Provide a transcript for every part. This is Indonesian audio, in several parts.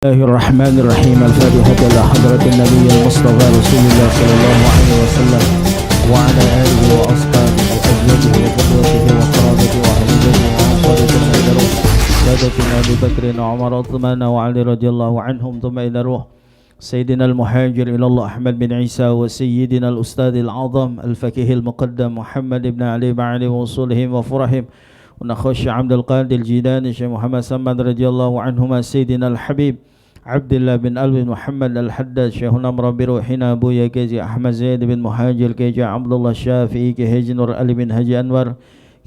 الله الرحمن الرحيم. الفاتحة إلى حضرة النبي المصطفى رسول الله صلى الله عليه وسلم وعلى آله وأصحابه وأزواجه وذريته وقرابته وأهل بيته وأنصاره ثم إلى روح سادتنا أبي بكر وعمر وعثمان وعلي رضي الله عنهم ثم إلى روح سيدنا المهاجر إلى الله أحمد بن عيسى وسيدنا الأستاذ العظم الفقيه المقدم محمد بن علي بن علي وصولهم وفرحهم ونخش عبد القادر الجيلاني شيخ محمد سمد رضي الله عنهما سيدنا الحبيب عبد الله بن ألوي محمد الحداد شيخنا مربي روحنا أبويا كيجي أحمد زيد بن مهاجر كيجي عبد الله الشافعي كيجي نور علي بن هجي أنور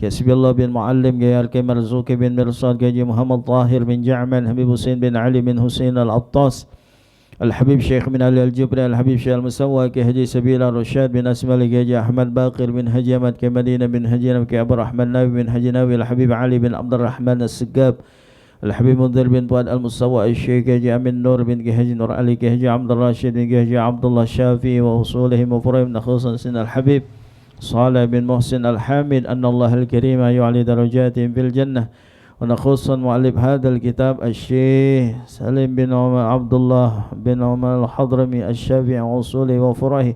كسبي الله بن معلم كيجي مرزوق بن مرصاد كيجي محمد طاهر بن جعمل حبيب حسين بن علي بن حسين العطاس الحبيب شيخ من علي الجبري الحبيب شيخ المسوى كهدي سبيل الرشاد بن أسماء كيجي أحمد باقر بن هجي أحمد كمدينة بن هجي كي أبو الرحمن ناوي بن هجي ناوي الحبيب علي بن عبد الرحمن السقاب الحبيب منذر بن فؤاد المصوى الشيخ كيجي أمين نور بن كيجي نور علي كيجي عبد الراشد بن كيجي عبد الله الشافعي ووصولهم وفرهم خصوصا سن الحبيب صالح بن محسن الحامد أن الله الكريم يعلي درجاتهم في الجنة ونخصا مؤلف هذا الكتاب الشيخ سليم بن عمر عبد الله بن عمر الحضرمي الشافعي ووصوله وفرحه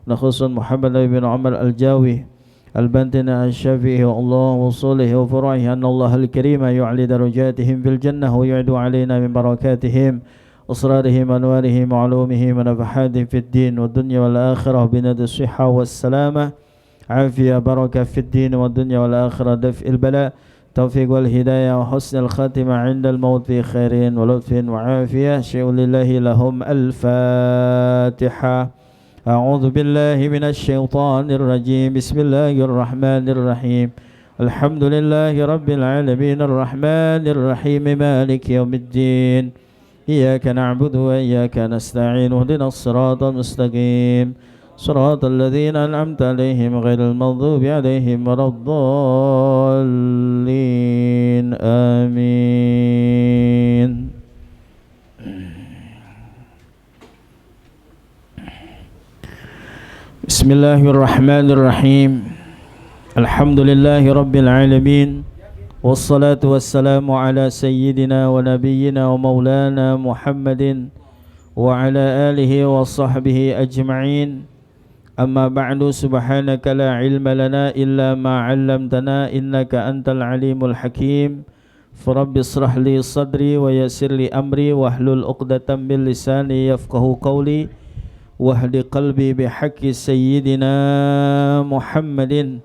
ونخصا محمد بن عمر الجاوي البنتنا الشافعي والله وصوله وفرعه أن الله الكريم يعلي درجاتهم في الجنة ويعد علينا من بركاتهم أسرارهم أنوارهم وعلومهم ونفحاتهم في الدين والدنيا والآخرة بند الصحة والسلامة عافية بركة في الدين والدنيا والآخرة دفء البلاء توفيق والهداية وحسن الخاتمة عند الموت في خير ولطف وعافية شيء لله لهم الفاتحة. أعوذ بالله من الشيطان الرجيم. بسم الله الرحمن الرحيم. الحمد لله رب العالمين الرحمن الرحيم مالك يوم الدين إياك نعبد وإياك نستعين اهدنا الصراط المستقيم صراط الذين أنعمت عليهم غير المغضوب عليهم ولا الضالين آمين. بسم الله الرحمن الرحيم. الحمد لله رب العالمين والصلاة والسلام على سيدنا ونبينا ومولانا محمد وعلى آله وصحبه أجمعين. أما بعد سبحانك لا علم لنا إلا ما علمتنا إنك أنت العليم الحكيم. فرب اشرح لي صدري ويسر لي أمري واحلل عقدة من لساني يفقه قولي واهد قلبي بحق سيدنا محمد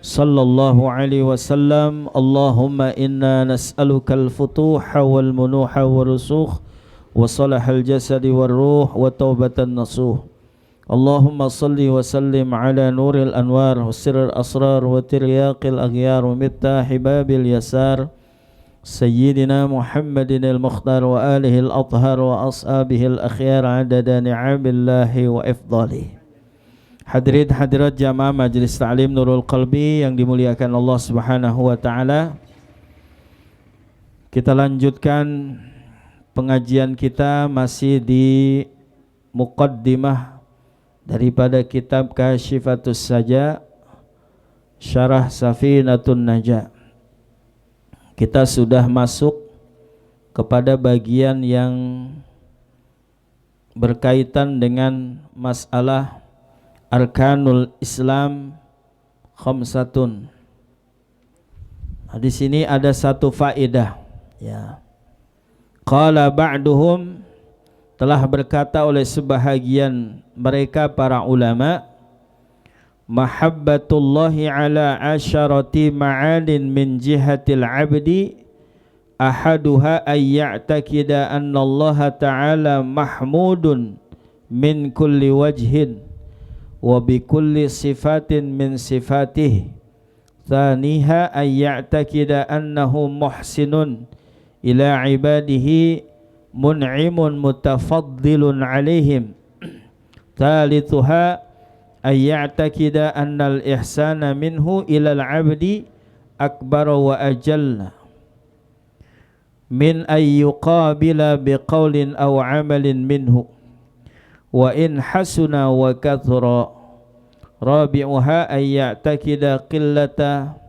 صلى الله عليه وسلم. اللهم إنا نسألك الفتوح والمنوح والرسوخ وصلح الجسد والروح وتوبة النصوح. اللهم صل وسلم على نور الأنوار وسر الأسرار وترياق الأغيار ومفتاح باب اليسار سيدنا محمد المختار وآله الأطهار وأصحابه الأخيار عدد نعم الله وإفضاله. Hadirin hadirat jamaah Majelis Ta'lim Nurul Qalbi yang dimuliakan Allah Subhanahu wa taala. Kita lanjutkan pengajian kita masih di muqaddimah daripada kitab Kasyifatus Saja Syarah Safinatun Najah. Kita sudah masuk kepada bagian yang berkaitan dengan masalah Arkanul Islam khamsatun. Nah, di sini ada satu faedah ya. Qala ba'duhum, telah berkata oleh sebahagian mereka para ulama, mahabbatullahi ala asyarati ma'anin min jihatil abdi ahaduha ay ya'taqida anna Allah ta'ala mahmudun min kulli wajhin wa bi kulli sifatin min sifatih. Thaniha ay ya'taqida annahu muhsinun ila ibadihi mun'imun mutafaddilun alaihim. Thalithuha ay ya'taqida annal ihsana minhu ilal abdi akbar wa ajalla min ay yuqabila biqaulin aw amalin minhu wa in hasuna wa kathura. Rabi'uha ay ya'taqida qillata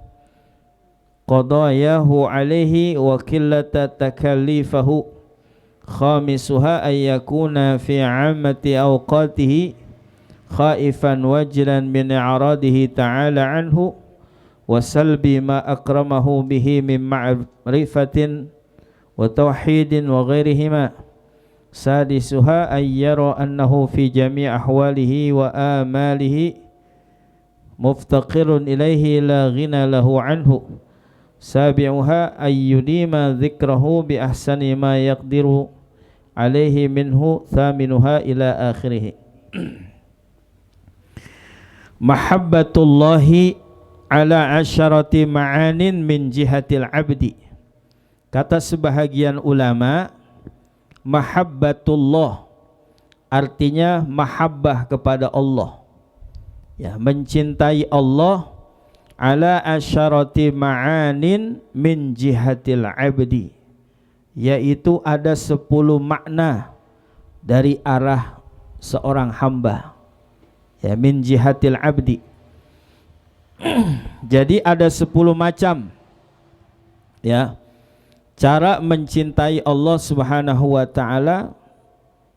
qadayahu alaihi wa qillata takallifahu Khamisuha ayyakuna fi 'ammati awqatihi khaifan wajlan min i'radihi ta'ala anhu wa salbi ma akramahu bihi min ma'rifatin wa tauhidin wa ghairihima. Sadisuha ayyara annahu fi jami' ahwalihi wa amalihi muftaqirun ilaihi la ghina lahu anhu. Sabi'uha ayyudima dhikrahu bi ahsani ma yaqdiru alaihi minhu. Thaminuha ila akhirih. Mahabbatullahi ala asyarati ma'anin min jihatil abdi. Kata sebahagian ulama, mahabbatullah artinya mahabbah kepada Allah, ya, mencintai Allah, ala asyarati ma'anin min jihatil abdi, yaitu ada 10 makna dari arah seorang hamba, ya, min jihatil abdi. Jadi ada 10 macam, ya, cara mencintai Allah Subhanahu wa ta'ala,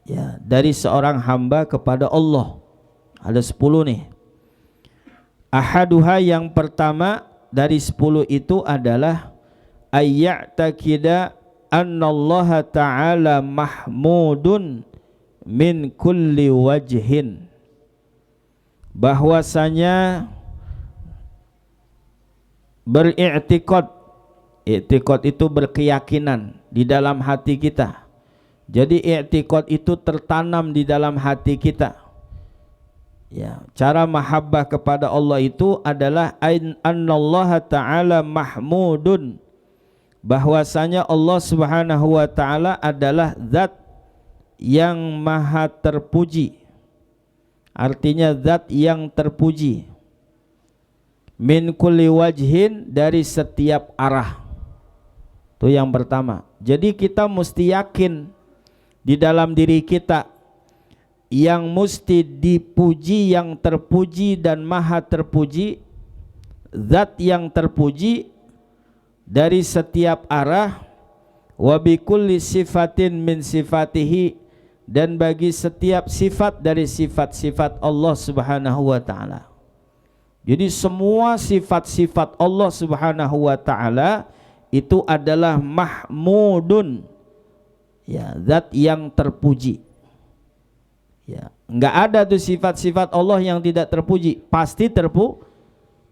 ya, dari seorang hamba kepada Allah. Ada 10 nih. Ahaduha, yang pertama dari 10 itu adalah ayya'taqida annallaha ta'ala mahmudun min kulli wajhin, bahwasanya beriktikad. I'tiqad itu berkeyakinan di dalam hati kita. Jadi i'tiqad itu tertanam di dalam hati kita. Ya, cara mahabbah kepada Allah itu adalah annallaha ta'ala mahmudun, bahwasanya Allah Subhanahu wa ta'ala adalah zat yang maha terpuji. Artinya zat yang terpuji. Min kulli wajhin, dari setiap arah. Itu yang pertama. Jadi kita mesti yakin di dalam diri kita yang mesti dipuji, yang terpuji dan maha terpuji, zat yang terpuji dari setiap arah, wa bi kulli sifatin min sifatihi, dan bagi setiap sifat dari sifat-sifat Allah Subhanahu wa ta'ala. Jadi semua sifat-sifat Allah Subhanahu wa ta'ala itu adalah mahmudun, ya, zat yang terpuji. Ya, enggak ada tuh sifat-sifat Allah yang tidak terpuji, pasti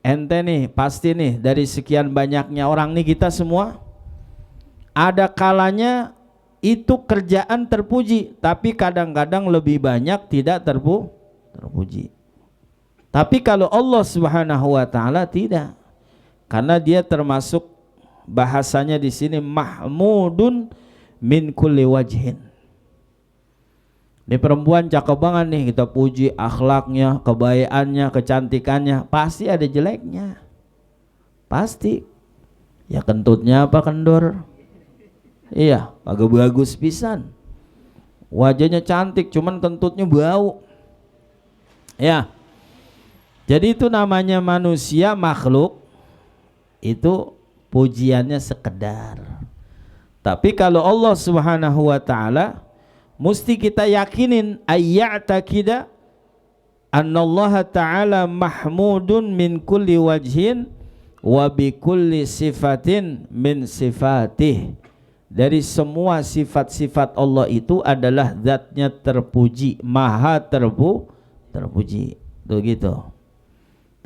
ente nih, pasti nih, dari sekian banyaknya orang nih, kita semua ada kalanya itu kerjaan terpuji, tapi kadang-kadang lebih banyak tidak terpuji. Tapi kalau Allah Subhanahu wa ta'ala tidak, karena dia termasuk, bahasanya di sini mahmudun min kulli wajhin. Ini perempuan cakep banget nih, kita puji akhlaknya, kebayaannya, kecantikannya, pasti ada jeleknya. Pasti. Ya kentutnya apa kendor? Iya, agak bagus pisan. Wajahnya cantik, cuman kentutnya bau. Ya. Jadi itu namanya manusia, makhluk itu pujiannya sekedar. Tapi kalau Allah Subhanahu wa ta'ala, mesti kita yakinin ayya'taqida annallaha ta'ala mahmudun min kulli wajhin wa bi kulli sifatin min sifatih. Dari semua sifat-sifat Allah itu adalah zatnya terpuji, maha terpuji. Tuh gitu.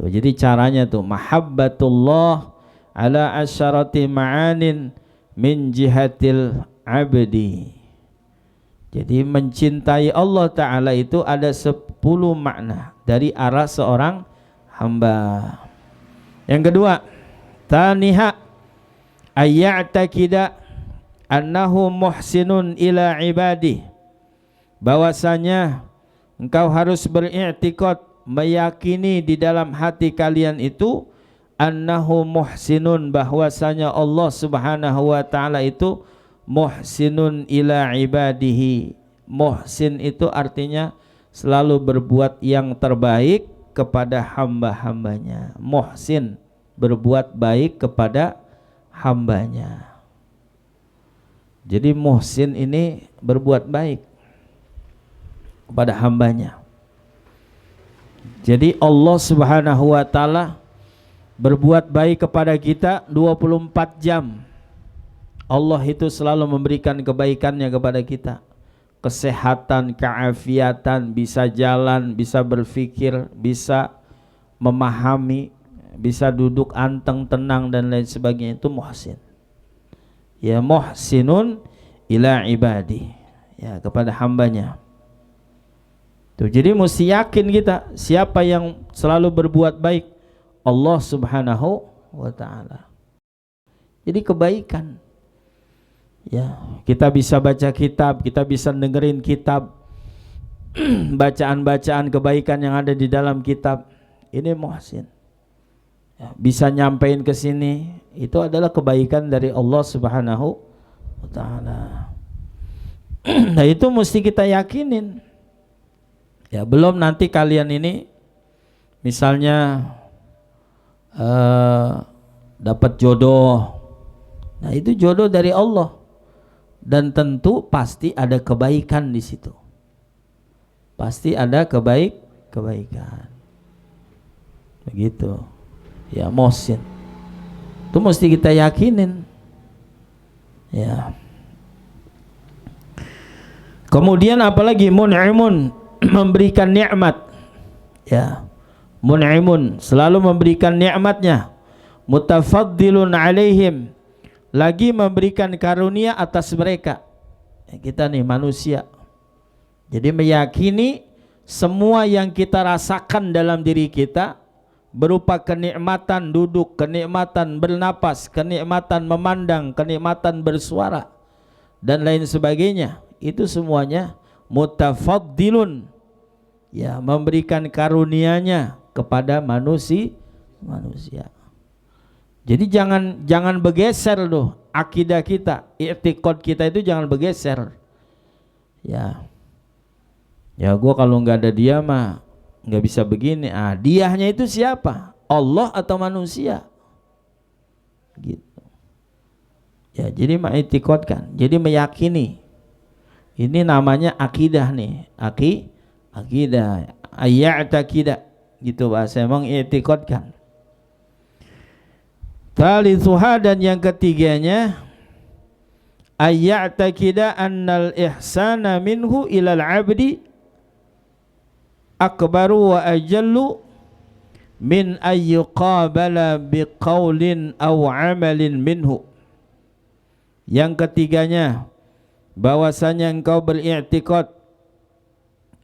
Tuh, jadi caranya tuh mahabbatullah ala asyarati ma'anin min jihatil abdi. Jadi mencintai Allah Ta'ala itu ada 10 makna dari arah seorang hamba. Yang kedua, taniha ayya'taqida annahu muhsinun ila ibadih, bahwasanya engkau harus beriktikad, meyakini di dalam hati kalian itu annahu muhsinun, bahwasanya Allah Subhanahu wa ta'ala itu muhsinun ila ibadihi. Muhsin itu artinya selalu berbuat yang terbaik kepada hamba-hambanya. Muhsin, berbuat baik kepada hambanya. Jadi muhsin ini berbuat baik kepada hambanya. Jadi Allah Subhanahu wa taala berbuat baik kepada kita 24 jam. Allah itu selalu memberikan kebaikannya kepada kita. Kesehatan, keafiatan, bisa jalan, bisa berpikir, bisa memahami, bisa duduk anteng, tenang dan lain sebagainya. Itu muhsin. Ya, muhsinun ila ibadi, ya, kepada hambanya. Tuh, jadi mesti yakin kita siapa yang selalu berbuat baik, Allah Subhanahu wa taala. Jadi kebaikan. Ya, kita bisa baca kitab, kita bisa dengerin kitab, bacaan-bacaan kebaikan yang ada di dalam kitab. Ini muhsin. Ya, bisa nyampein ke sini, itu adalah kebaikan dari Allah Subhanahu wa taala. Nah, itu mesti kita yakinin. Ya, belum nanti kalian ini misalnya dapat jodoh. Nah, itu jodoh dari Allah. Dan tentu pasti ada kebaikan di situ. Pasti ada kebaikan. Begitu. Ya, muhsin. Itu mesti kita yakinin. Ya. Kemudian apalagi mun'imun, memberikan nikmat. Ya. Mun'imun, selalu memberikan nikmatnya. Mutafaddilun alaihim, lagi memberikan karunia atas mereka. Kita nih manusia. Jadi meyakini semua yang kita rasakan dalam diri kita berupa kenikmatan duduk, kenikmatan bernapas, kenikmatan memandang, kenikmatan bersuara dan lain sebagainya, itu semuanya mutafaddilun, ya, memberikan karunianya kepada manusia. Jadi jangan bergeser loh akidah kita, i'tiqad kita itu jangan bergeser. Ya, gua kalau nggak ada dia mah nggak bisa begini. Diahnya itu siapa? Allah atau manusia? Gitu. Ya, jadi ma'itiqadkan, jadi meyakini. Ini namanya akidah nih, akidah, ayya'taqidah, gitu bahasa, emang i'tiqadkan. Thalithuha, dan yang ketiganya, ayya'taqida annal ihsana minhu ilal abdi akbaru wa ajallu min ayyuqabala biqaulin aw amalin minhu. Yang ketiganya, bahwasanya engkau beriktikad,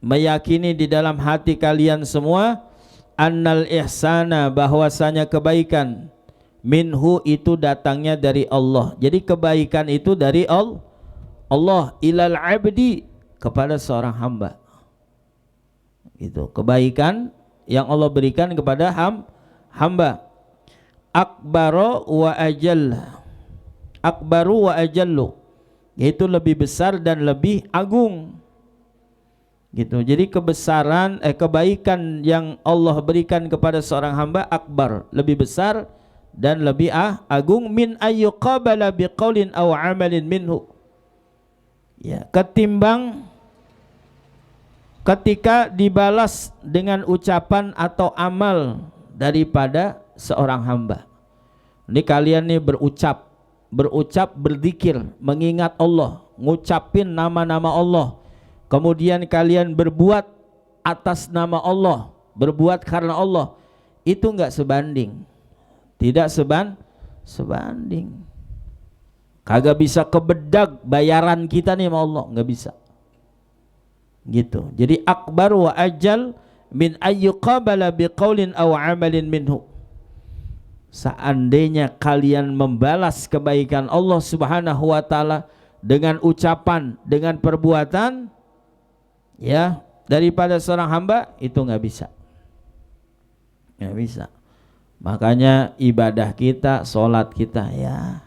meyakini di dalam hati kalian semua, annal ihsana, bahwasanya kebaikan, minhu itu datangnya dari Allah. Jadi kebaikan itu dari Allah ilal abdi, kepada seorang hamba. Itu kebaikan yang Allah berikan kepada hamba. Akbaru wa ajallu, yaitu lebih besar dan lebih agung. Gitu. Jadi kebaikan yang Allah berikan kepada seorang hamba akbar, lebih besar dan lebih agung, min ayyuqabala biqaulin aw amalin minhu. Ya, ketimbang ketika dibalas dengan ucapan atau amal daripada seorang hamba. Ini kalian nih berucap, berzikir, mengingat Allah, ngucapin nama-nama Allah. Kemudian kalian berbuat atas nama Allah, berbuat karena Allah. Itu enggak sebanding. Tidak sebanding. Kagak bisa kebedag bayaran kita nih sama Allah, enggak bisa. Gitu. Jadi akbar wa ajal min ayyuqabala biqaulin aw amalin minhu. Seandainya kalian membalas kebaikan Allah Subhanahu wa taala dengan ucapan, dengan perbuatan, ya, daripada seorang hamba, itu enggak bisa. Enggak bisa. Makanya ibadah kita, sholat kita, ya,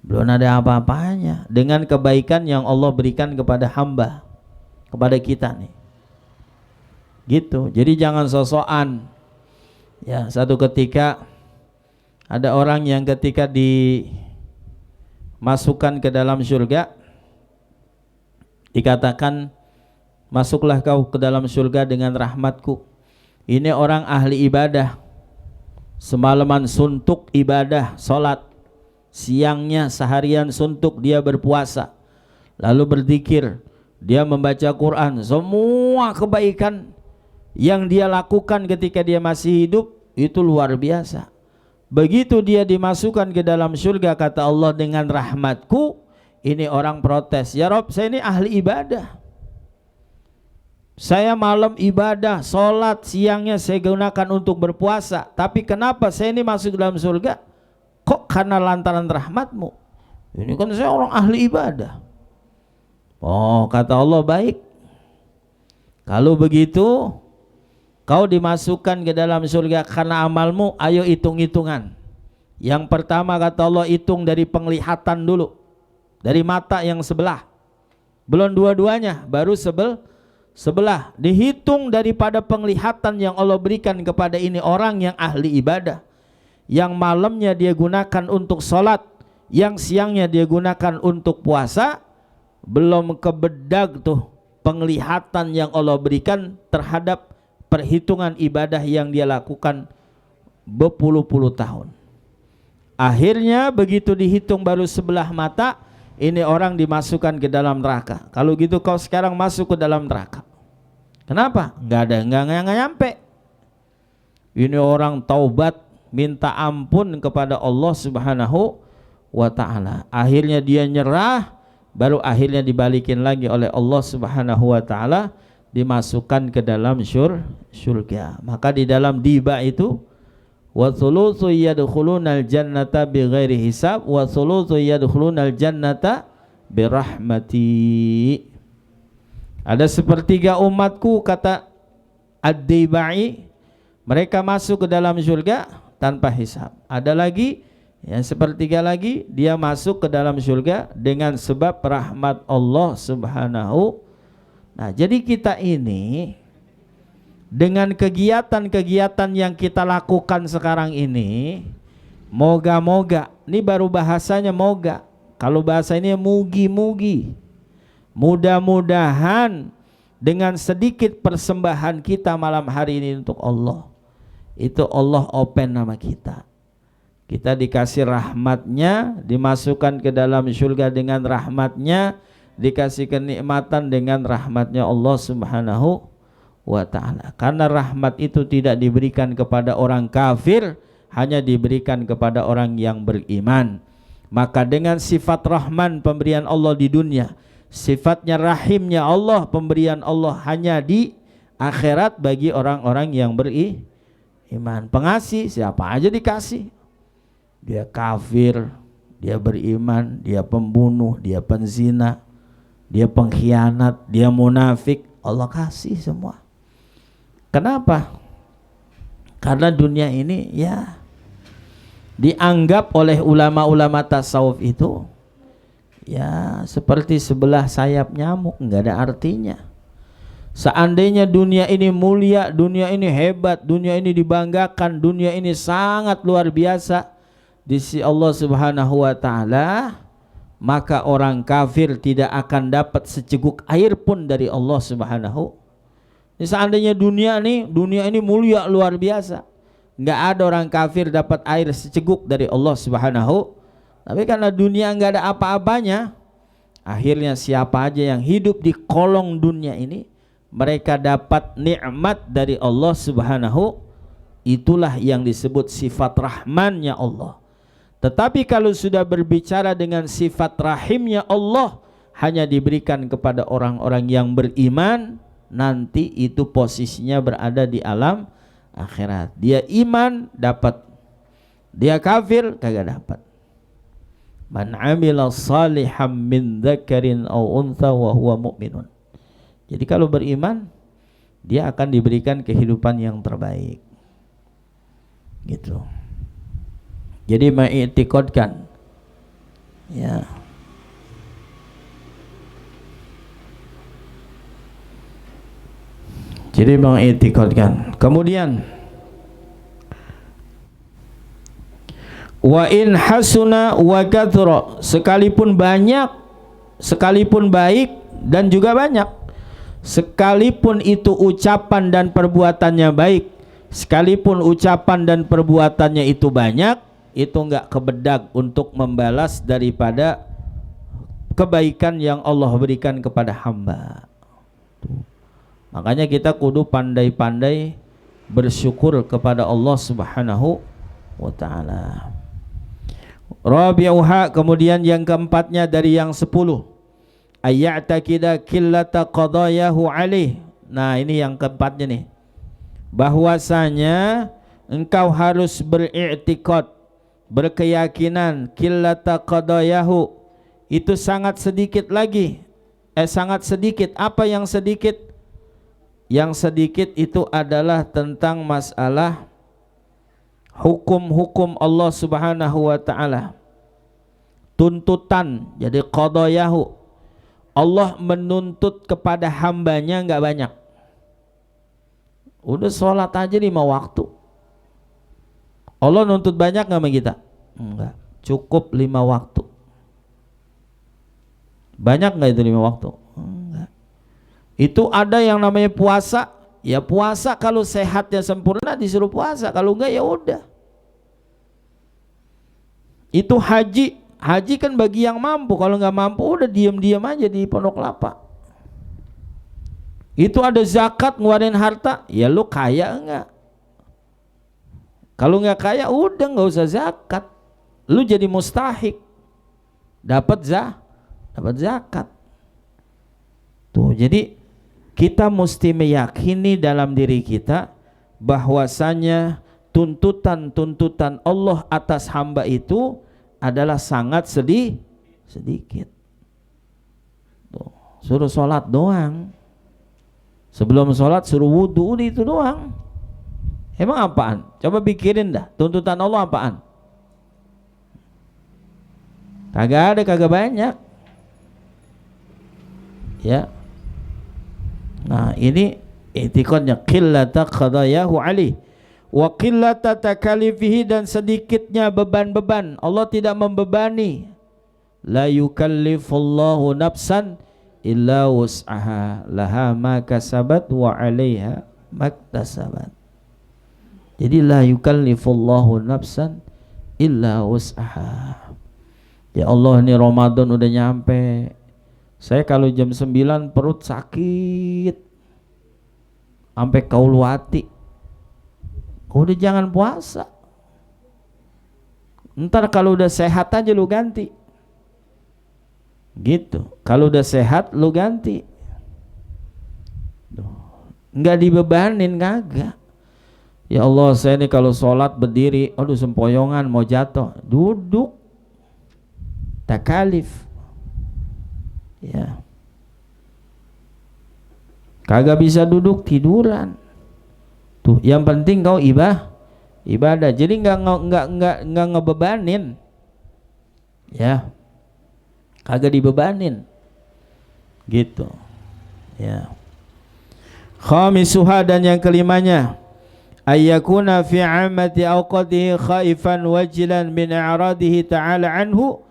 belum ada apa-apanya dengan kebaikan yang Allah berikan kepada hamba, kepada kita nih. Gitu. Jadi jangan sosokan. Ya, satu ketika ada orang yang ketika masukkan ke dalam surga, dikatakan masuklah kau ke dalam surga dengan rahmatku. Ini orang ahli ibadah, semalaman suntuk ibadah, sholat, siangnya seharian suntuk dia berpuasa, lalu berzikir, dia membaca Quran, semua kebaikan yang dia lakukan ketika dia masih hidup itu luar biasa. Begitu dia dimasukkan ke dalam surga, kata Allah, dengan rahmatku. Ini orang protes, ya Rob, saya ini ahli ibadah, saya malam ibadah, sholat, siangnya saya gunakan untuk berpuasa, tapi kenapa saya ini masuk dalam surga? Kok karena lantaran rahmatmu? Ini kan saya orang ahli ibadah. Oh, kata Allah, baik, kalau begitu kau dimasukkan ke dalam surga karena amalmu. Ayo hitung-hitungan. Yang pertama, kata Allah, hitung dari penglihatan dulu, dari mata yang sebelah, belum dua-duanya, baru sebelah. Dihitung daripada penglihatan yang Allah berikan kepada ini orang yang ahli ibadah, yang malamnya dia gunakan untuk sholat, yang siangnya dia gunakan untuk puasa. Belum kebedag tuh penglihatan yang Allah berikan terhadap perhitungan ibadah yang dia lakukan berpuluh-puluh tahun. Akhirnya begitu dihitung baru sebelah mata, ini orang dimasukkan ke dalam neraka. Kalau gitu kau sekarang masuk ke dalam neraka. Kenapa? Nggak nyampe. Ini orang taubat, minta ampun kepada Allah Subhanahu wa ta'ala. Akhirnya dia nyerah, baru akhirnya dibalikin lagi oleh Allah Subhanahu wa ta'ala, dimasukkan ke dalam surga. Maka di dalam diba itu, wa thulutsu yadkhulunal jannata bighairi hisab wa thulutsu yadkhulunal jannata birahmati. Ada sepertiga umatku, kata Ad-Dibai, mereka masuk ke dalam surga tanpa hisab. Ada lagi yang sepertiga lagi, dia masuk ke dalam surga dengan sebab rahmat Allah Subhanahu. Nah, jadi kita ini dengan kegiatan-kegiatan yang kita lakukan sekarang ini, moga-moga, ini baru bahasanya moga. Kalau bahasa ini mugi-mugi. Mudah-mudahan dengan sedikit persembahan kita malam hari ini untuk Allah, itu Allah open nama kita. Kita dikasih rahmatnya, dimasukkan ke dalam surga dengan rahmatnya, dikasih kenikmatan dengan rahmatnya Allah Subhanahu wa ta'ala. Karena rahmat itu tidak diberikan kepada orang kafir, hanya diberikan kepada orang yang beriman. Maka dengan sifat Rahman, pemberian Allah di dunia, sifatnya Rahimnya Allah, pemberian Allah hanya di akhirat bagi orang-orang yang beriman. Pengasih siapa aja dikasih. Dia kafir, dia beriman, dia pembunuh, dia penzina, dia pengkhianat, dia munafik, Allah kasih semua. Kenapa? Karena dunia ini ya dianggap oleh ulama-ulama tasawuf itu ya seperti sebelah sayap nyamuk, nggak ada artinya. Seandainya dunia ini mulia, dunia ini hebat, dunia ini dibanggakan, dunia ini sangat luar biasa di sisi Allah Subhanahu wa ta'ala, maka orang kafir tidak akan dapat seceguk air pun dari Allah Subhanahu. Seandainya dunia ini mulia luar biasa, nggak ada orang kafir dapat air seceguk dari Allah Subhanahu. Tapi karena dunia nggak ada apa-apanya, akhirnya siapa aja yang hidup di kolong dunia ini, mereka dapat nikmat dari Allah Subhanahu. Itulah yang disebut sifat Rahmannya Allah. Tetapi kalau sudah berbicara dengan sifat Rahimnya Allah, hanya diberikan kepada orang-orang yang beriman. Nanti itu posisinya berada di alam akhirat. Dia iman dapat, dia kafir kagak dapat. Man amila salihan min dzakarin aw untha wa huwa mu'minun. Jadi kalau beriman, dia akan diberikan kehidupan yang terbaik. Gitu. Jadi mengiktikadkan ya. Jadi mengiktikadkan. Kemudian Wa in hasuna wa kathura, sekalipun banyak, sekalipun baik dan juga banyak, sekalipun itu ucapan dan perbuatannya baik, sekalipun ucapan dan perbuatannya itu banyak, itu enggak kebedak untuk membalas daripada kebaikan yang Allah berikan kepada hamba. Makanya kita kudu pandai-pandai bersyukur kepada Allah Subhanahu wa ta'ala. Rabi'uha, kemudian yang keempatnya dari yang 10, ayya'takida qillata qadayahu alaih. Nah ini yang keempatnya nih, bahwasanya engkau harus beriktikad, berkeyakinan qillata qadayahu, itu sangat sedikit lagi, sangat sedikit. Apa yang sedikit? Yang sedikit itu adalah tentang masalah hukum-hukum Allah Subhanahu wa ta'ala, tuntutan. Jadi qadayahu, Allah menuntut kepada hambanya enggak banyak. Udah sholat aja 5 waktu, Allah nuntut banyak enggak sama kita? Enggak, cukup 5 waktu. Banyak enggak itu 5 waktu? Enggak. Itu ada yang namanya puasa. Ya puasa kalau sehatnya sempurna disuruh puasa, kalau enggak ya udah. Itu haji, haji kan bagi yang mampu, kalau enggak mampu udah diam-diam aja di pondok kelapa. Itu ada zakat, ngeluarin harta, ya lu kaya enggak? Kalau enggak kaya udah enggak usah zakat, lu jadi mustahik dapat zakat. Tuh, jadi kita mesti meyakini dalam diri kita bahwasanya tuntutan-tuntutan Allah atas hamba itu adalah sangat sedikit. Tuh, suruh sholat doang, sebelum sholat suruh wudhu, itu doang. Emang apaan? Coba pikirin dah, tuntutan Allah apaan? Kagak ada, kagak banyak. Ya. Nah ini i'tiqadnya qillata qadayahu alih wa qillata takalifihi, dan sedikitnya beban-beban. Allah tidak membebani. La yukallifullahu nafsan illa wus'aha, laha ma kasabat wa 'alaiha maktasabat. Jadi la yukallifullahu nafsan illa wus'aha. Ya Allah, ini Ramadan udah nyampe. Saya kalau jam 9 perut sakit sampai kaulu hati, udah jangan puasa. Ntar kalau udah sehat aja lu ganti. Gitu. Kalau udah sehat lu ganti. Enggak dibebanin, kagak. Ya Allah, saya ini kalau sholat berdiri, aduh sempoyongan mau jatuh, duduk. Takalif. Ya, kagak bisa duduk, tiduran. Tuh, yang penting kau ibadah. Jadi nggak ngebebanin. Ya, kagak dibebanin. Gitu. Ya. Khamisuha, dan yang kelimanya, ayyakuna fi 'ammati awqatihi khaifan wajilan min i'radihi ta'ala anhu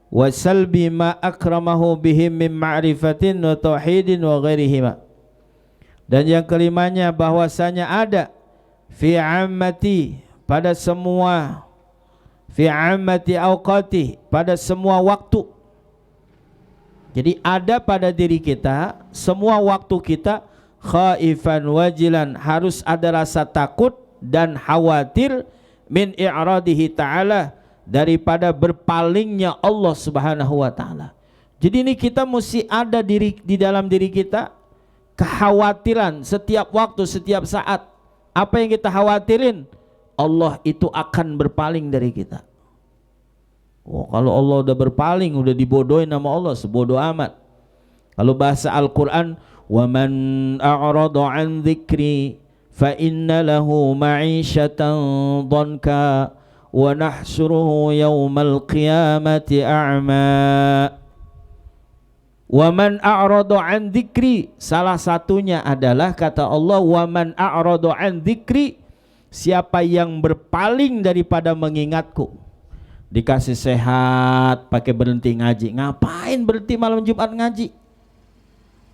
wa salbi ma akramahu bihim min ma'rifatin wa tauhidin wa ghairihima. Dan yang kelimanya, bahwasanya ada fi ammati, pada semua, fi ammati awqati, pada semua waktu. Jadi ada pada diri kita, semua waktu kita, khaifan wajilan, harus ada rasa takut dan khawatir, min i'radihi ta'ala, daripada berpalingnya Allah Subhanahu wa ta'ala. Jadi ini kita mesti ada di dalam diri kita kekhawatiran setiap waktu, setiap saat. Apa yang kita khawatirin? Allah itu akan berpaling dari kita. Oh, kalau Allah udah berpaling, udah dibodohin sama Allah, sebodoh amat. Kalau bahasa Al-Quran, wa man a'rada an dzikri fa inna lahu ma'isyatan dhanka wa nahsyuruhu yaumal qiyamati a'ma. Wa man a'rada an dzikri, salah satunya adalah kata Allah, wa man a'rada an dzikri, siapa yang berpaling daripada mengingatku. dikasih sehat, pakai berhenti ngaji. Ngapain berhenti malam Jumat ngaji?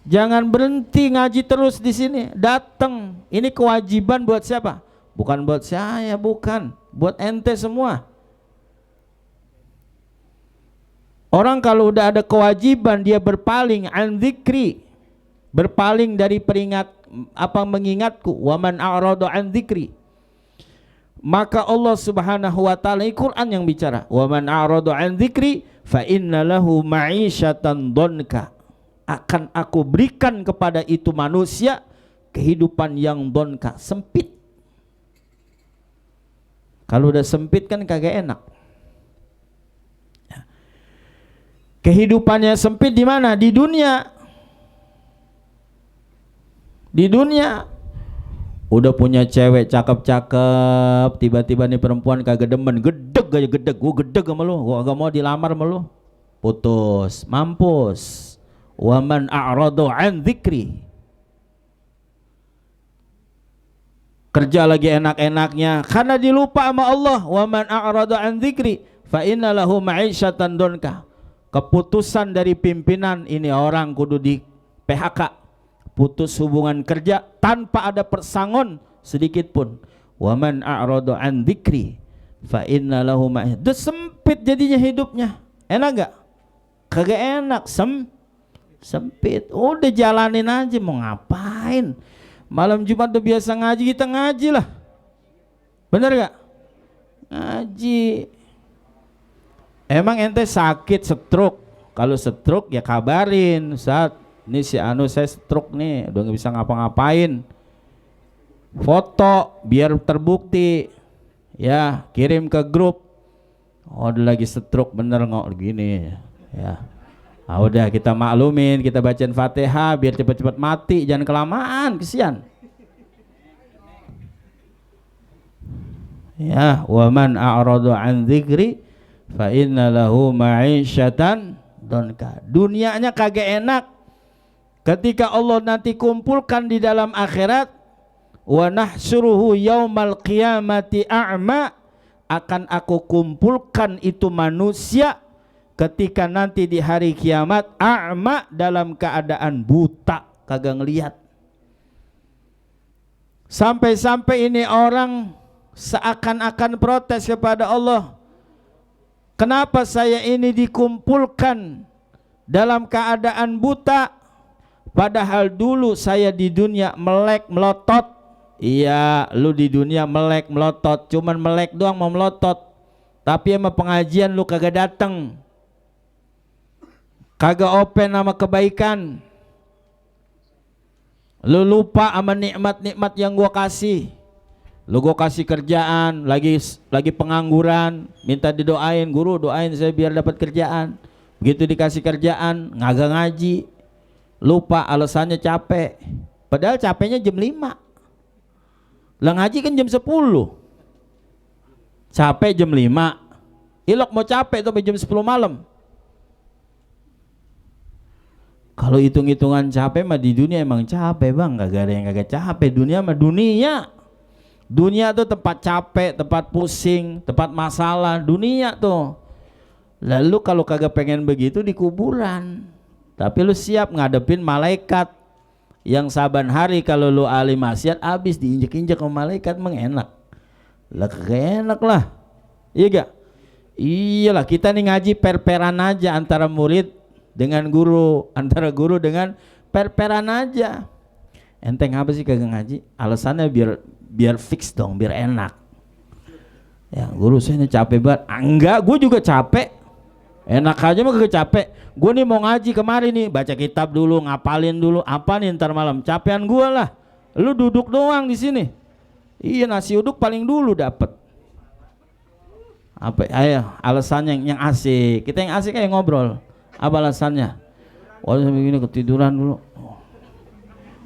Jangan berhenti ngaji terus di sini. Datang. Ini kewajiban buat siapa? Bukan buat saya, bukan. Buat ente semua. Orang kalau udah ada kewajiban dia berpaling an dzikri, berpaling dari mengingatku. Wa man a'rada an dzikri. Maka Allah Subhanahu wa taala, Al-Qur'an yang bicara, wa man a'rada an dzikri fa inna lahu ma'isyatan dhanka, akan aku berikan kepada itu manusia kehidupan yang dhanka, sempit. Kalau udah sempit kan kagak enak. Kehidupannya sempit di mana? Di dunia. Di dunia. Udah punya cewek cakep-cakep, tiba-tiba nih perempuan kagak demen, gedeg aja gedeg, gua gedeg sama lu, gua gak mau dilamar sama lu, putus, mampus. Wa man a'rada an dzikri, kerja lagi enak-enaknya karena dilupa sama Allah. Wa man a'rada an dzikri fa inna lahu ma'isyatan dhanka. Keputusan dari pimpinan, ini orang kudu di PHK, putus hubungan kerja tanpa ada persangon sedikit pun. Wa man a'rada an dzikri fa inna lahu ma'isyatan. Sempit jadinya hidupnya. Enak gak? Kagak enak, sempit. Udah jalanin aja, mau ngapain? Malam Jumat udah biasa ngaji, kita ngaji lah. Bener gak? Ngaji. Emang ente sakit stroke? Kalau stroke ya kabarin, saat ini si anu saya stroke nih, udah gak bisa ngapa-ngapain. Foto biar terbukti, ya kirim ke grup. Oh udah lagi stroke bener nggak gini, ya. Ah udah kita maklumin, kita bacain Fatihah biar cepat-cepat mati, jangan kelamaan, kesian. Ya, wa man a'rada an dzikri fa inna lahu ma'isyatan dhanka. Dunianya kagak enak. Ketika Allah nanti kumpulkan di dalam akhirat, wa nahsyuruhu yaumal qiyamati a'ma, akan aku kumpulkan itu manusia ketika nanti di hari kiamat a'ma, dalam keadaan buta, kagak ngelihat. Sampai-sampai ini orang seakan-akan protes kepada Allah, kenapa saya ini dikumpulkan dalam keadaan buta, padahal dulu saya di dunia melek melotot. Iya, lu di dunia melek melotot, cuman melek doang mau melotot, tapi sama pengajian lu kagak dateng, kagak open sama kebaikan. Lu lupa sama nikmat-nikmat yang gua kasih. Lu gua kasih kerjaan, lagi pengangguran, minta didoain, guru doain saya biar dapat kerjaan. Begitu dikasih kerjaan, ngagak ngaji, lupa alasannya capek. Padahal capeknya jam 5. Lah ngaji kan jam 10. Capek jam 5. Ilok mau capek tuh jam 10 malam. Kalau hitung-hitungan capek mah di dunia emang capek bang, gak ada yang kagak capek. Dunia mah dunia. Dunia tuh tempat capek, tempat pusing, tempat masalah. Dunia tuh. Lalu kalau kagak pengen begitu di kuburan. Tapi lu siap ngadepin malaikat yang saban hari kalau lu ahli maksiat abis diinjek-injek sama malaikat, mengenak. Lah kagak enak lah. Iya gak? Iyalah, kita nih ngaji per-peran aja antara murid dengan guru, antara guru dengan per-peran aja. Enteng apa sih kagak ngaji? Alasannya biar fix dong, biar enak. Ya guru saya ini capek banget. Enggak, gue juga capek. Enak aja mah kagak capek. Gue nih mau ngaji kemarin nih, baca kitab dulu, ngapalin dulu, apa nih ntar malam. Capean gue lah. Lu duduk doang di sini. Iya, nasi uduk paling dulu dapet. Apa? Ayo, alasannya yang asik. Kita yang asik kayak ngobrol. Apa alasannya? Wah sampai gini ketiduran dulu.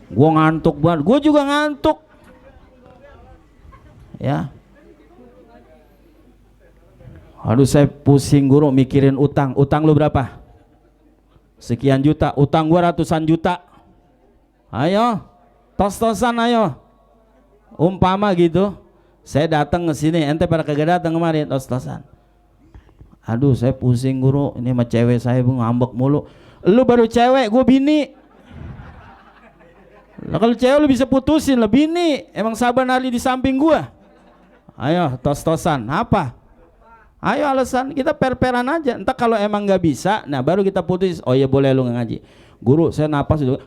Gue ngantuk banget. Gue juga ngantuk. Ya. Aduh saya pusing guru mikirin utang. Utang lu berapa? Sekian juta. Utang gua ratusan juta. Ayo, tos-tosan ayo. Umpama gitu. Saya datang ke sini, ente pada kagak datang kemarin, tos-tosan. Aduh saya pusing guru, ini sama cewek saya ngambek mulu. Lu baru cewek, gue bini. Nah, kalau cewek lu bisa putusin lah, bini. Emang Saban Ali di samping gue. Ayo tos-tosan, apa? Ayo alasan, kita per-peran aja. Entah kalau emang nggak bisa, nah baru kita putus. Oh iya boleh lu ngaji. Guru saya napas sudah.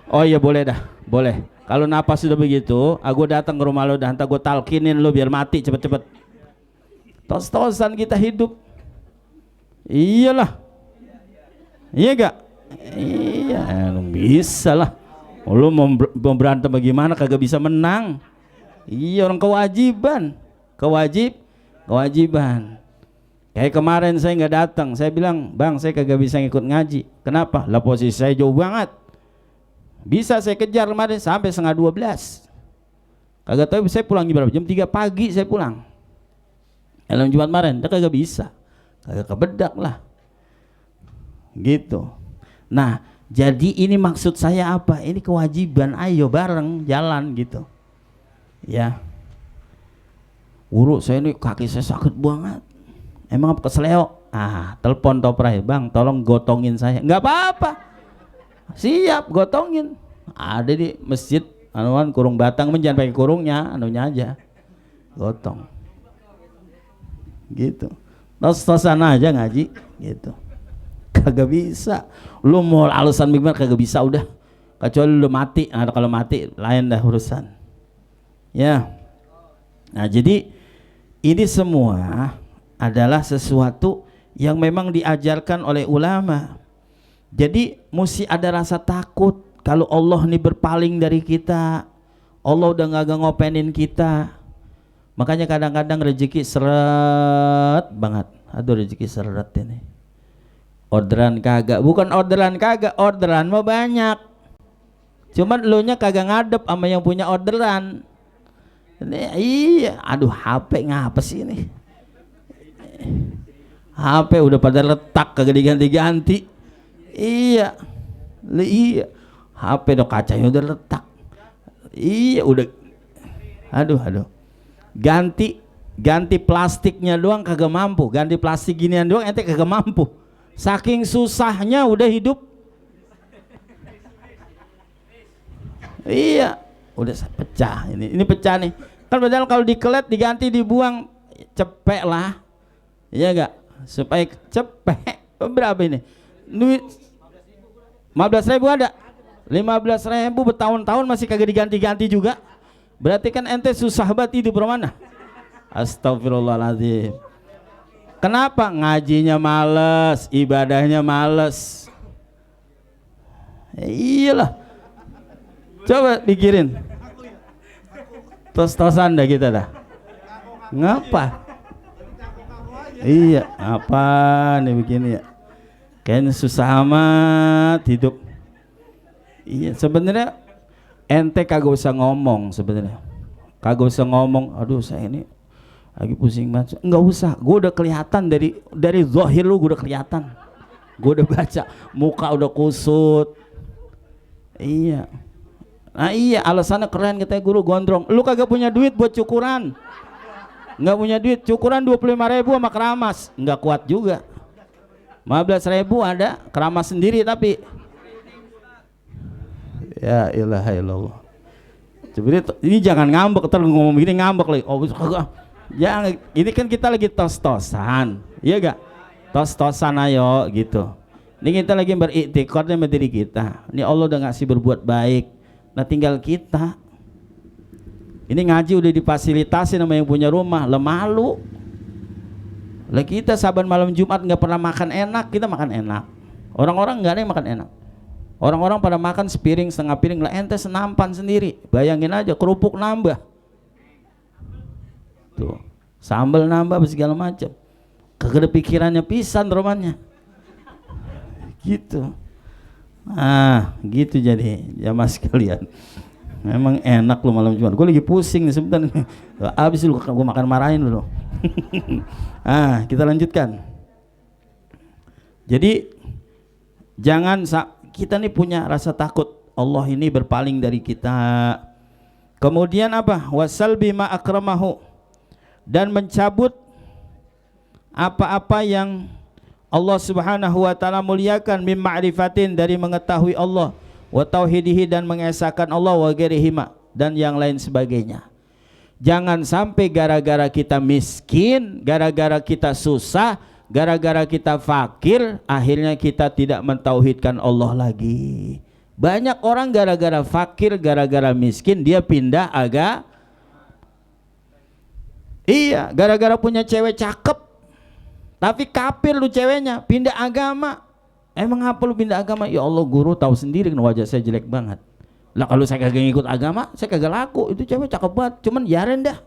Oh iya boleh dah, boleh. Kalau napas sudah begitu, aku datang ke rumah lu dah, entah gue talkinin lu biar mati cepet-cepet. Tos-tosan kita hidup. Iyalah. Iya gak? Iya, bisa lah. Lu mau berantem bagaimana kagak bisa menang. Iya, orang kewajiban. Kewajiban. Kayak kemarin saya nggak datang, saya bilang, "Bang, saya kagak bisa ngikut ngaji." Kenapa? Lah posisi saya jauh banget. Bisa saya kejar kemarin sampai 11:30. Kagak tahu saya pulang jam berapa? Jam 3 pagi saya pulang. Dalam Jumat kemarin, dia kagak bisa. Kagak kebedak lah. Gitu. Nah, jadi ini maksud saya apa? Ini kewajiban, ayo bareng jalan gitu. Ya. Guru saya ini kaki saya sakit banget. Emang apa kesleo? Telepon Toprai, "Bang, tolong gotongin saya." Enggak apa-apa. Siap, gotongin. Ada di masjid anuan kurung batang, jangan pakai kurungnya, anunya aja. Gotong. Gitu. Tos-tosan aja ngaji gitu. Kagak bisa. Lu mau alasan bagaimana kagak bisa udah. Kecuali lu mati. Nah, kalau mati lain dah urusan. Ya. Nah, jadi ini semua adalah sesuatu yang memang diajarkan oleh ulama. Jadi mesti ada rasa takut kalau Allah ini berpaling dari kita. Allah udah nggak ngopenin kita. Makanya kadang-kadang rezeki seret banget. Aduh rezeki seret ini. Orderan kagak, bukan orderan kagak, orderan mah banyak. Cuman lu nya kagak ngadep sama yang punya orderan. Ini, iya, aduh HP ngapa sih ini? HP udah pada retak kagak diganti-ganti. Iya. Iya. HP udah kacanya udah retak. Iya udah. Aduh. Ganti plastiknya doang kagak mampu. Ganti plastik ginian doang ente kagak mampu. Saking susahnya udah hidup. Iya, udah pecah ini pecah nih. Kan padahal kalau dikelet diganti dibuang cepek lah. Iya enggak? Supaya cepek. Berapa ini? Duit 15.000 ada. 15.000 bertahun-tahun masih kagak diganti-ganti juga. Berarti kan ente susah banget hidup mana? Astagfirullahaladzim. Kenapa? Ngajinya males, ibadahnya males. Iyalah. Coba pikirin. Tos-tosan dah kita dah. Ngapa? Iya, apa nih begini ya? Kayaknya susah amat hidup. Iya, sebenarnya ente kagak usah ngomong sebenarnya. Kagak usah ngomong, aduh saya ini lagi pusing banget. Enggak usah, gue udah kelihatan dari zahir lu, gue udah kelihatan. Gue udah baca, muka udah kusut. Iya. Nah iya, alasannya keren katanya guru gondrong. Lu kagak punya duit buat cukuran. Enggak punya duit, cukuran 25.000 sama keramas. Enggak kuat juga. 15.000 ada, keramas sendiri tapi. Ya ilaha illallah. Sebenarnya ini jangan ngambek, terus ngomong gini ngambek lagi. Oh kagak. Ya, ini kan kita lagi tos-tosan, iya gak? Tos-tosan ayo gitu. Ini kita lagi beriktikad sama diri kita. Ini Allah udah ngasih berbuat baik. Nah tinggal kita. Ini ngaji udah difasilitasi sama yang punya rumah. Malu. Lah kita saban malam Jumat nggak pernah makan enak, kita makan enak. Orang-orang nggak ada yang makan enak. Orang-orang pada makan sepiring setengah piring, lah ente senampan sendiri. Bayangin aja kerupuk nambah. Tuh, sambal nambah segala macam. Kagak ada pikirannya pisan romannya. Gitu. Gitu jadi jamaah sekalian. Memang enak lu malam Jumat. Gue lagi pusing nih sebentar nih. Abis lu gue makan marahin lu. Kita lanjutkan. Jadi jangan kita nih punya rasa takut Allah ini berpaling dari kita. Kemudian apa? Wasal bima akramahu, dan mencabut apa-apa yang Allah Subhanahu wa taala muliakan, min ma'rifatin, dari mengetahui Allah, wa tauhidihi, dan mengesahkan Allah, wa ghairihima, dan yang lain sebagainya. Jangan sampai gara-gara kita miskin, gara-gara kita susah, gara-gara kita fakir, akhirnya kita tidak mentauhidkan Allah lagi. Banyak orang gara-gara fakir, gara-gara miskin, dia pindah agama. Iya, gara-gara punya cewek cakep tapi kafir lu ceweknya, pindah agama. Emang apa lu pindah agama? Ya Allah, guru tahu sendiri kan wajah saya jelek banget. Lah kalau saya kagak ngikut agama, saya kagak laku. Itu cewek cakep banget, cuman yaren dah.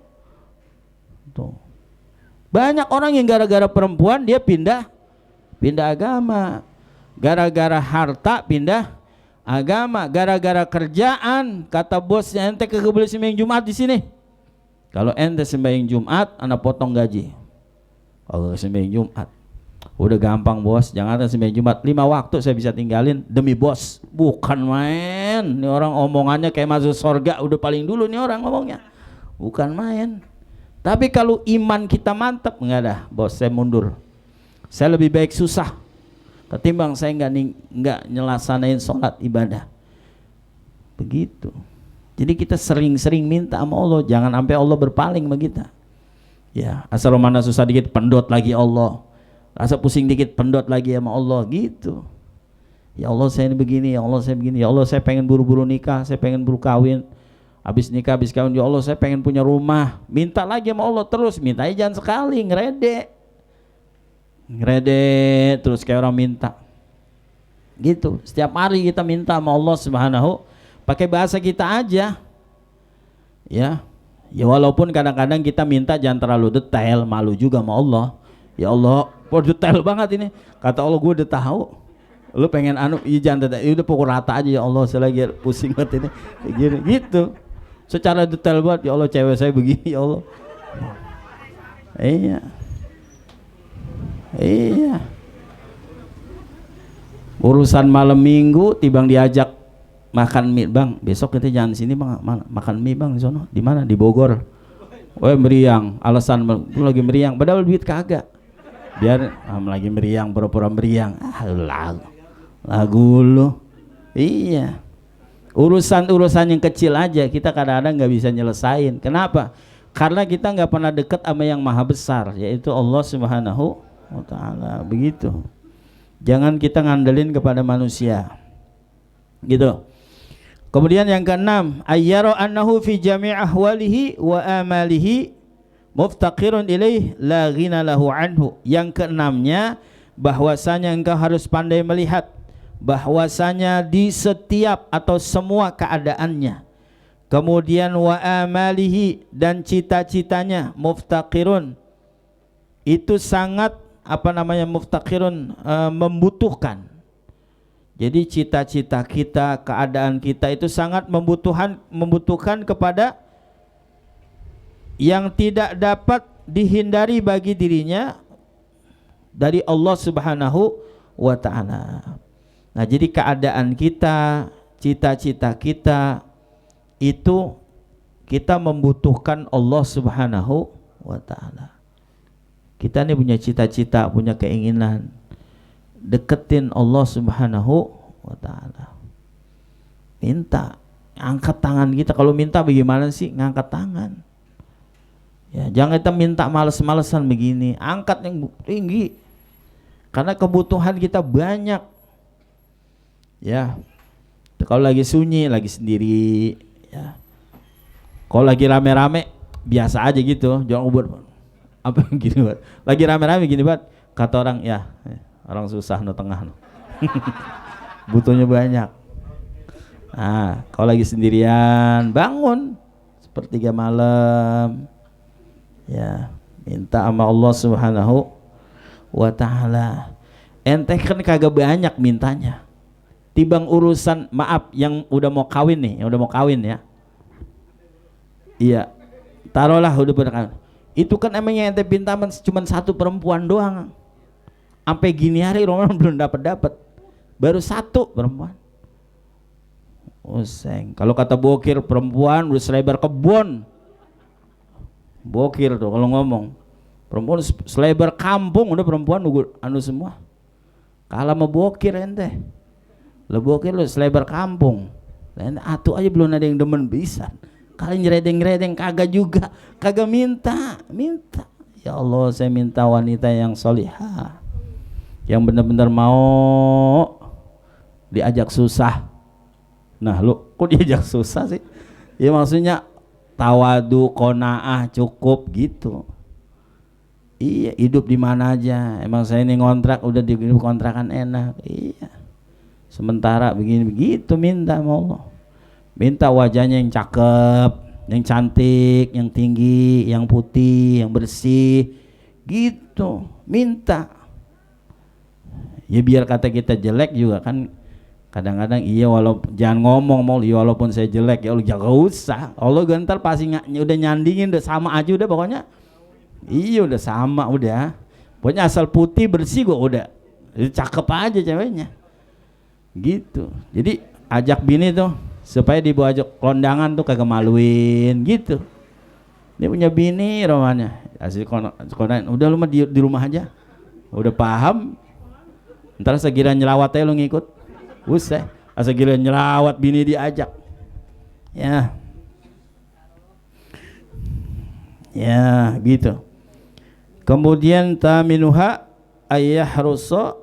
Tuh. Banyak orang yang gara-gara perempuan dia pindah agama. Gara-gara harta pindah agama. Gara-gara kerjaan, kata bosnya, ente kagak boleh sembahyang Jumat di sini. Kalau ente sembahyang Jumat, anak potong gaji. Kalau sembahyang Jumat, udah gampang bos, jangan ada sembahyang Jumat 5 waktu saya bisa tinggalin demi bos. Bukan main. Ini orang omongannya kayak masuk surga udah paling dulu nih orang ngomongnya. Bukan main. Tapi kalau iman kita mantap, enggak dah bos, saya mundur. Saya lebih baik susah ketimbang saya enggak nyelaksanain sholat ibadah. Begitu. Jadi kita sering-sering minta sama Allah, jangan sampai Allah berpaling sama kita. Ya, asal mana susah dikit pendot lagi Allah. Rasa pusing dikit pendot lagi sama Allah gitu. Ya Allah saya ini begini, ya Allah saya begini, ya Allah saya pengen buru-buru nikah, saya pengen buru kawin. Habis nikah, habis kawin, ya Allah saya pengen punya rumah. Minta lagi sama Allah terus, mintanya jangan sekali, ngerede terus kayak orang minta. Gitu, setiap hari kita minta sama Allah Subhanahu, pakai bahasa kita aja. Ya. Ya walaupun kadang-kadang kita minta jangan terlalu detail, malu juga sama Allah. Ya Allah, kok detail banget ini. Kata Allah, gue udah tahu. Lu pengen iya jangan detail, udah pukul rata aja ya Allah, saya lagi pusing banget ini. Gitu. Secara detail banget, ya Allah cewek saya begini ya Allah. Iya. Urusan malam minggu tibang diajak makan mie, bang besok kita jangan sini bang, makan mie bang di sono. Di mana? Di Bogor. Meriang, alasan lu lagi meriang, padahal duit kagak. Biar lagi meriang, pura-pura meriang. Lagu lu. Iya. Urusan yang kecil aja kita kadang-kadang nggak bisa nyelesain. Kenapa? Karena kita nggak pernah dekat sama yang maha besar, yaitu Allah Subhanahu wa taala. Begitu. Jangan kita ngandelin kepada manusia. Gitu. Kemudian yang keenam, ayyara annahu fi jami' ahwalihi wa amalihi muftaqirun ilaih la ghina lahu anhu. Yang keenamnya, bahwasanya engkau harus pandai melihat bahwasanya di setiap atau semua keadaannya, kemudian wa amalihi, dan cita-citanya, muftaqirun itu sangat muftaqirun, membutuhkan. Jadi cita-cita kita, keadaan kita itu sangat membutuhkan kepada yang tidak dapat dihindari bagi dirinya dari Allah Subhanahu wa taala. Nah, jadi keadaan kita, cita-cita kita itu kita membutuhkan Allah Subhanahu wa taala. Kita ini punya cita-cita, punya keinginan, deketin Allah Subhanahu wa taala. Minta, angkat tangan kita. Kalau minta bagaimana sih? Ngangkat tangan. Ya, jangan kita minta males-malesan begini. Angkat yang tinggi. Karena kebutuhan kita banyak. Ya. Kalau lagi sunyi, lagi sendiri, ya. Kalau lagi rame-rame, biasa aja gitu. Jangan ubur. Apa gini, Pak? Lagi rame-rame gini, Pak. Kata orang, ya. Orang susah no tengah no. Butuhnya banyak. Nah, kalau lagi sendirian, bangun sepertiga malam, ya, minta sama Allah Subhanahu wa taala. Ente kan kagak banyak mintanya. Tibang urusan, maaf, yang udah mau kawin nih, yang udah mau kawin ya. Iya. Taruhlah udah pada kawin. Itu kan emangnya ente pinta cuma satu perempuan doang. Sampai gini hari Roman belum dapat, baru satu perempuan. Useng. Kalau kata bokir, perempuan udah selebar kebun. Bokir tuh kalau ngomong. Perempuan selebar kampung udah perempuan anu semua. Kalah mau bokir ente. Lo bokir lo selebar kampung. Atuh aja belum ada yang demen bisa. Kalian nyeredeng-nyeredeng kagak juga, kagak minta. Ya Allah, saya minta wanita yang solihah, yang benar-benar mau diajak susah. Nah, lu kok diajak susah sih? Ya maksudnya tawadu, qanaah, cukup gitu. Iya, hidup di mana aja. Emang saya ini ngontrak, udah di kontrakan enak. Iya. Sementara begini begitu minta sama Allah. Minta wajahnya yang cakep, yang cantik, yang tinggi, yang putih, yang bersih. Gitu. Minta. Ya biar kata kita jelek juga kan kadang-kadang iya jangan ngomong mau iya walaupun saya jelek ya Allah jangan usah. Allah gentar pasti udah nyandingin udah sama aja udah pokoknya. Iya udah sama udah. Pokoknya asal putih bersih gua udah. Jadi cakep aja ceweknya. Gitu. Jadi ajak bini tuh supaya dibawa ajak kondangan tuh kagak maluin gitu. Dia punya bini romannya. Asli kondangan udah lu mah di rumah aja. Udah paham. Ntar sekira nyelawat aja lu ngikut. Usah. Asal gila nyelawat bini diajak. Ya. Ya, gitu. Kemudian taminuha ayyahrusa.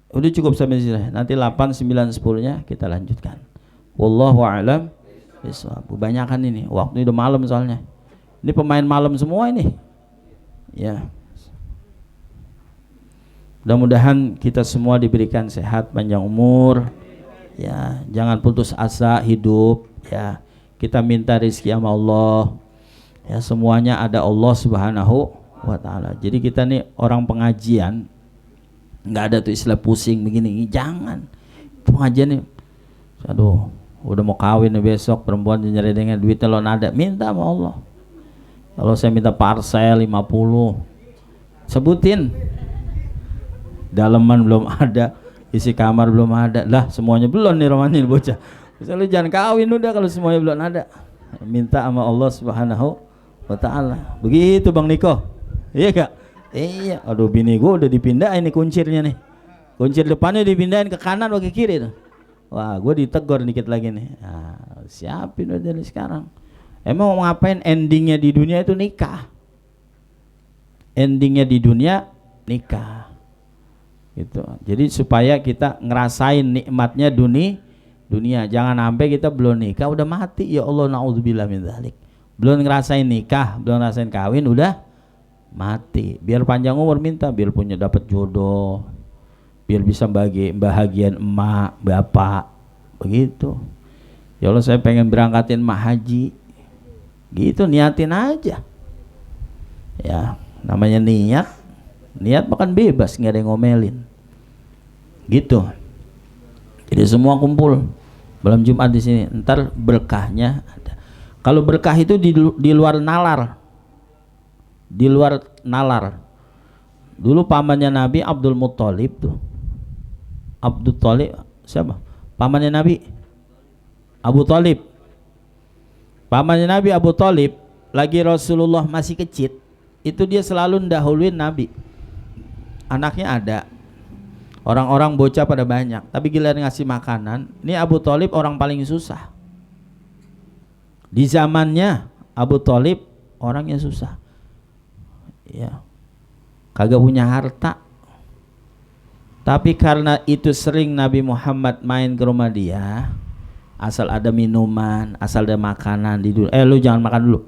Udah cukup sampai sini. Nanti 8, 9, 10-nya kita lanjutkan. Wallahu a'lam bishawab. Kebanyakan ini. Waktu udah malam soalnya. Ini pemain malam semua ini. Ya. Mudah-mudahan kita semua diberikan sehat, panjang umur. Ya, jangan putus asa hidup. Ya, kita minta rezeki sama Allah. Ya, semuanya ada Allah Subhanahu wa Ta'ala. Jadi kita nih orang pengajian, nggak ada tuh istilah pusing begini. Jangan. Pengajian nih, aduh, udah mau kawin nih besok, perempuan nyeredengnya duitnya lo nada, minta sama Allah. Kalau saya minta parcel 50, sebutin. Daleman belum ada, isi kamar belum ada, lah semuanya belum nih romannya bocah. Misalnya jangan kawin udah kalau semuanya belum ada. Minta sama Allah Subhanahu wa Ta'ala. Begitu Bang Niko. Iya Kak? Iya. Aduh bini gua udah dipindahin nih kuncirnya nih. Kuncir depannya dipindahin ke kanan atau ke kiri tuh. Wah, gua ditegor dikit lagi nih. Nah, siapin udah dari sekarang. Emang mau ngapain? Endingnya di dunia itu nikah. Endingnya di dunia nikah. Gitu. Jadi supaya kita ngerasain nikmatnya dunia. Jangan sampai kita belum nikah udah mati. Ya Allah, naudzubillah min dzalik. Belum ngerasain nikah, belum ngerasain kawin udah mati. Biar panjang umur minta, biar punya dapat jodoh, biar bisa bahagian emak, bapak, begitu. Ya Allah, saya pengen berangkatin emak haji. Gitu, niatin aja. Ya, namanya niat makan bebas, nggak ada yang ngomelin. Gitu. Jadi semua kumpul malam Jumat di sini. Ntar berkahnya ada. Kalau berkah itu di luar nalar. Di luar nalar. Dulu pamannya Nabi Abdul Muthalib tuh. Abdul Thalib siapa? Pamannya Nabi Abu Thalib. Pamannya Nabi Abu Thalib lagi Rasulullah masih kecil, itu dia selalu ndahuluin Nabi. Anaknya ada. Orang-orang bocah pada banyak, tapi giliran ngasih makanan, ini Abu Thalib orang paling susah. Di zamannya Abu Thalib orangnya susah. Ya. Kagak punya harta. Tapi karena itu sering Nabi Muhammad main ke rumah dia, asal ada minuman, asal ada makanan di dulu. Lu jangan makan dulu.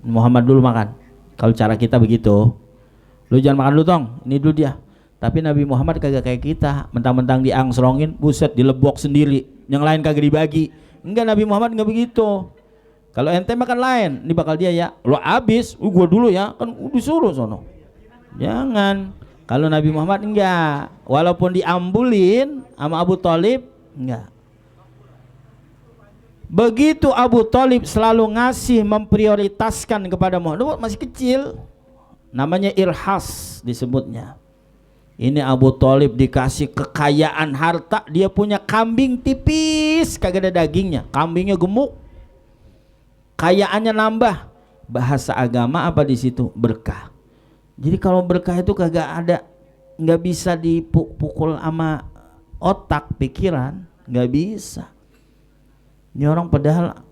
Muhammad dulu makan. Kalau cara kita begitu. Lu jangan makan dulu tong, ini dulu dia. Tapi Nabi Muhammad kagak kayak kita, mentang-mentang diangsrongin, buset dilebok sendiri, yang lain kagak dibagi. Enggak, Nabi Muhammad enggak begitu. Kalau ente makan lain, ini bakal dia ya. Lo abis, gua dulu ya, kan disuruh sono. Jangan. Kalau Nabi Muhammad enggak, walaupun diambulin sama Abu Thalib, enggak. Begitu Abu Thalib selalu ngasih, memprioritaskan kepada Muhammad, masih kecil, namanya irhas disebutnya. Ini Abu Thalib dikasih kekayaan harta, dia punya kambing tipis, kagak ada dagingnya, kambingnya gemuk, kayaannya nambah. bahasa agama apa di situ? Berkah. Jadi kalau berkah itu kagak ada, nggak bisa dipukul sama otak pikiran, nggak bisa. Ini orang padahal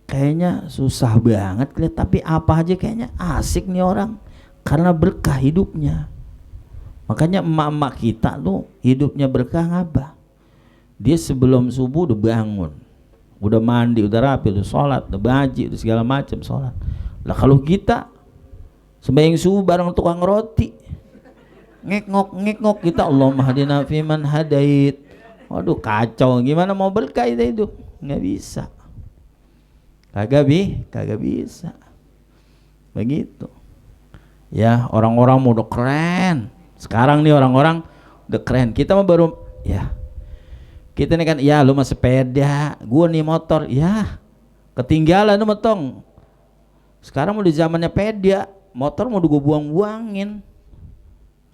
kayaknya susah banget lihat, tapi apa aja kayaknya asik nih orang karena berkah hidupnya. Makanya emak-emak kita tuh hidupnya berkah ngapa? Dia sebelum subuh udah bangun, udah mandi, udah rapi, udah sholat, udah baji, udah segala macam sholat. Lah kalau kita sembahyang subuh bareng tukang roti, ngek-ngok kita, Allahumma hadina fiman hadait. Waduh kacau, gimana mau berkah itu hidup? Nggak bisa. Kagak bisa. Begitu. Ya, orang-orang udah keren. Sekarang nih orang-orang udah keren. Kita mah baru ya. Kita nih kan, ya lu mah sepeda, gua nih motor. Ya, ketinggalan lu metong. Sekarang udah zamannya peda, motor mau gua buang-buangin.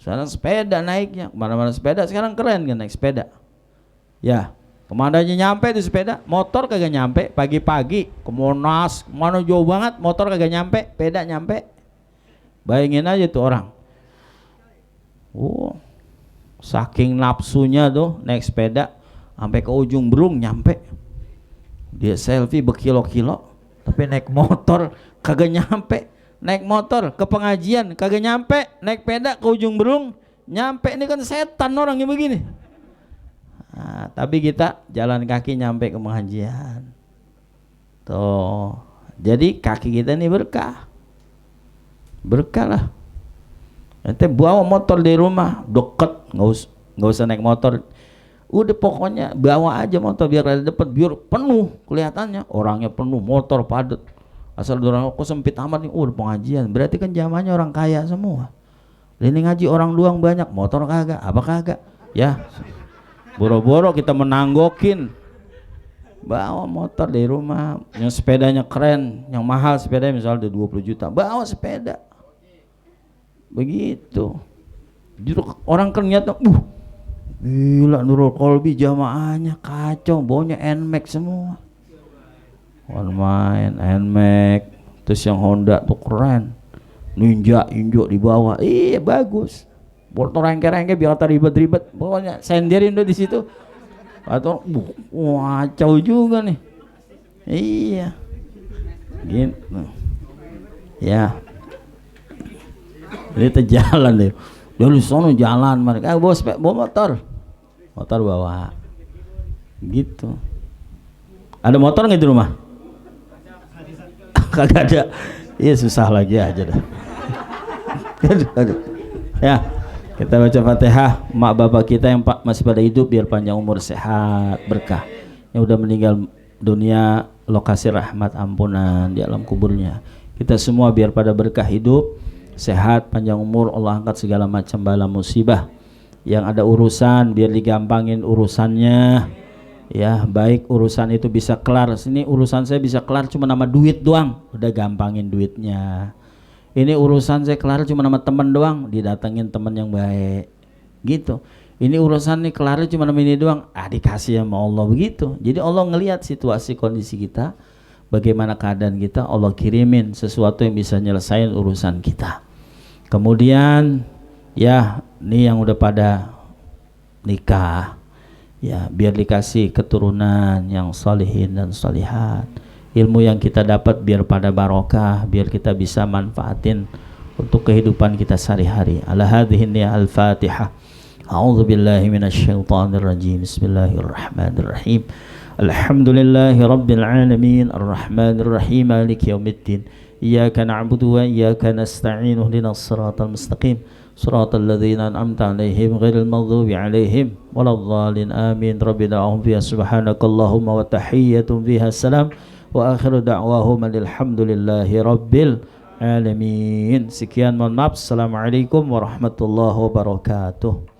Sekarang sepeda naiknya, kemana-mana sepeda. Sekarang keren kan naik sepeda. Ya, kemana aja nyampe tuh sepeda. Motor kagak nyampe. Pagi-pagi ke Monas, mana jauh banget, motor kagak nyampe, sepeda nyampe. Bayangin aja tuh orang. Saking nafsunya tuh naik sepeda sampai ke ujung Berung nyampe. Dia selfie berkilo-kilo, tapi naik motor kagak nyampe. Naik motor ke pengajian kagak nyampe, naik sepeda ke ujung Berung nyampe. Ini kan setan orang yang begini. Nah, tapi kita jalan kaki nyampe ke pengajian. Tuh. Jadi kaki kita ini berkah. Berkah lah. Nanti bawa motor di rumah deket, nggak usah naik motor. Udah pokoknya bawa aja motor biar ada dapat, biar penuh kelihatannya. Orangnya penuh, motor padat. Asal orang kok sempit amat nih, udah pengajian. Berarti kan zamannya orang kaya semua. Ini ngaji orang doang banyak, motor kagak, apa kagak? Ya, boro-boro kita menanggokin. Bawa motor dari rumah, yang sepedanya keren, yang mahal sepedanya misalnya 20 juta, bawa sepeda. Begitu. Justru orang kan nyata, gila Nurul Kolbi jamaahnya kacau, baunya NMAX semua. Main NMAX, terus yang Honda tuh keren, Ninja Injo di bawah, iya bagus. Motor rengke-rengke biar tak ribet-ribet, pokoknya senderin udah di situ. Atau wacau juga nih. Iya. Gitu. Ya. Ini jalan deh. Dari sono jalan mereka bawa motor. Motor bawa. Gitu. Ada motor nggak di rumah? Kagak ada. Iya susah lagi aja dah. Ya. Kita baca Fatihah, mak bapak kita yang masih pada hidup biar panjang umur, sehat, berkah. Yang udah meninggal dunia, lokasi rahmat ampunan di alam kuburnya. Kita semua biar pada berkah hidup, sehat, panjang umur, Allah angkat segala macam bala musibah. Yang ada urusan biar digampangin urusannya. Ya, baik urusan itu bisa kelar. Sini urusan saya bisa kelar cuma nama duit doang, udah gampangin duitnya. Ini urusan saya kelar cuma nama teman doang, didatengin teman yang baik. Gitu. Ini urusan nih kelar cuma nama ini doang, dikasih sama Allah begitu. Jadi Allah ngelihat situasi kondisi kita, bagaimana keadaan kita, Allah kirimin sesuatu yang bisa nyelesain urusan kita. Kemudian ya, nih yang udah pada nikah, ya biar dikasih keturunan yang salihin dan salihat. Ilmu yang kita dapat biar pada barokah, biar kita bisa manfaatin untuk kehidupan kita sehari-hari. Ala hadhihi al-Fatihah. A'udzu billahi minasyaitonir rajim. Bismillahirrahmanirrahim. Alhamdulillahi rabbil alamin, arrahmanir rahim, maliki yaumiddin. Iyyaka na'budu wa iyyaka nasta'in. Ihdinas siratal mustaqim. Siratal ladzina an'amta 'alaihim ghairil maghdubi 'alaihim waladdallin. Amin. Rabbana a'udzu bika subhanakallahumma wa tahiyyatun fiha salam. Wa akhiru da'wahum alhamdulillahi rabbil alamin. Sekian, mohon maaf. Assalamualaikum warahmatullahi wabarakatuh.